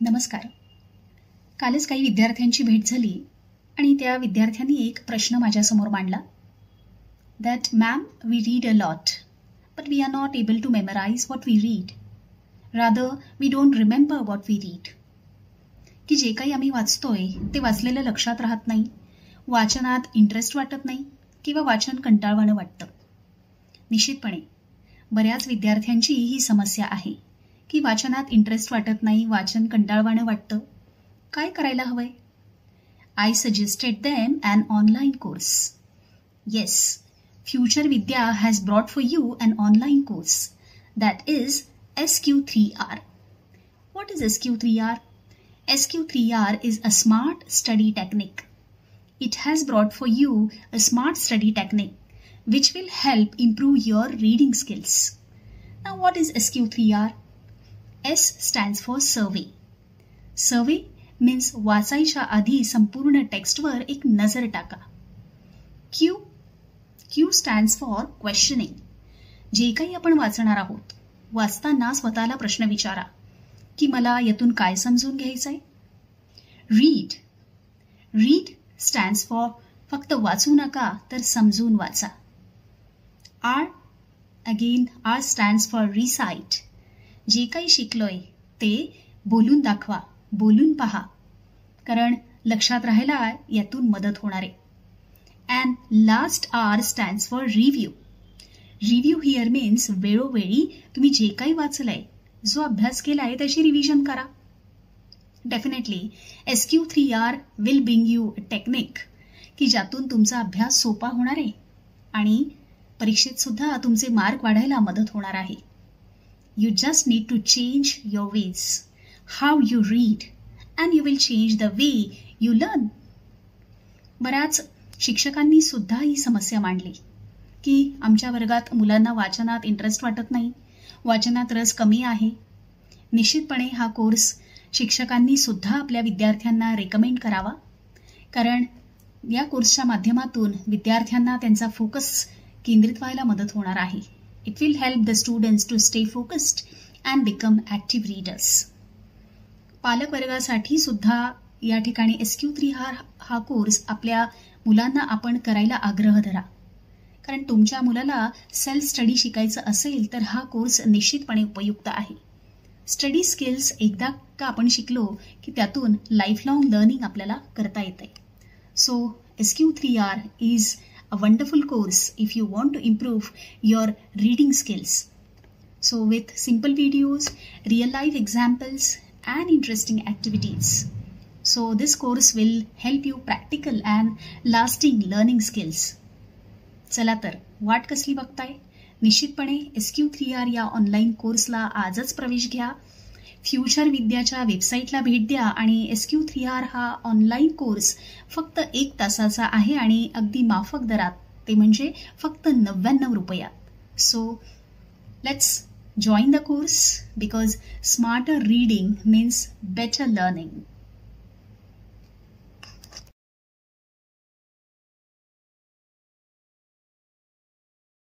नमस्कार. कालच काही विद्यार्थ्यांची भेट झाली आणि त्या विद्यार्थ्यांनी एक प्रश्न माझ्यासमोर मांडला. That ma'am, we read a lot, but we are not able to memorise what we read. Rather we don't remember what we read. की जे काही आम्ही वाचतोय ते वाचलेलं लक्षात राहत नाही, वाचनात इंटरेस्ट वाटत नाही किंवा वाचन कंटाळवाणं वाटतं. निश्चितपणे बऱ्याच विद्यार्थ्यांची ही समस्या आहे की वाचनात इंटरेस्ट वाटत नाही, वाचन कंटाळवाणं वाटतं. काय करायला हवंय? I suggested them an online course. Yes, Future Vidya has brought for you an online course that is SQ3R. What is SQ3R? SQ3R is a smart study technique. It has brought for you a smart study technique which will help improve your reading skills. Now what is SQ3R? S stands for survey. Survey means वाचायच्या आधी संपूर्ण टेक्स्टवर एक नजर टाका. Q stands for questioning. जे काही आपण वाचणार आहोत, वाचताना स्वतःला प्रश्न विचारा की मला यातून काय समजून घ्यायचंय. Read stands for फक्त वाचू नका तर समजून वाचा. R stands for recite. जे काही शिकलोय ते बोलून दाखवा, बोलून पहा, कारण लक्षात राहायला यातून मदत होणार आहे. And last R stands for review. Review here means वेळोवेळी तुम्ही जे काही वाचलंय, जो अभ्यास केलाय त्याची रिव्हिजन करा. Definitely SQ3R will bring you a technique की ज्यातून तुमचा अभ्यास सोपा होणार आहे आणि परीक्षेत सुद्धा तुमचे मार्क वाढायला मदत होणार आहे. You just need to change your ways, how you read, and you will change the way you learn. बऱ्याच शिक्षकांनी सुद्धा ही समस्या मांडली की आमच्या वर्गात मुलांना वाचनात इंटरेस्ट वाटत नाही, वाचनात रस कमी आहे. निश्चितपणे हा कोर्स शिक्षकांनी सुद्धा आपल्या विद्यार्थ्यांना रेकमेंड करावा, कारण या कोर्सच्या माध्यमातून विद्यार्थ्यांना त्यांचा फोकस केंद्रित व्हायला मदत होणार आहे. It will help the students to stay focused and become active readers. पालक वर्गासाठी सुद्धा या ठिकाणी SQ3R हा कोर्स आपल्या मुलांना आपण करायला आग्रह धरा, कारण तुमच्या मुलाला सेल्फ स्टडी शिकायचं असेल तर हा कोर्स निश्चितपणे उपयुक्त आहे. स्टडी स्किल्स एकदा का आपण शिकलो की त्यातून लाईफ लॉंग लर्निंग आपल्याला करता येते. So SQ3R is a wonderful course if you want to improve your reading skills. So with simple videos, real life examples and interesting activities. So this course will help you practical and lasting learning skills. चला तर वाट कसली बघताय? निश्चितपणे SQ3R या online कोर्सला आजच प्रवेश घ्या. फ्युचर विद्याच्या वेबसाईटला भेट द्या आणि SQ3R हा ऑनलाईन कोर्स फक्त 1 तासाचा आहे आणि अगदी माफक दरात, ते म्हणजे फक्त 99 रुपयात. So let's join the course because smarter reading means better learning.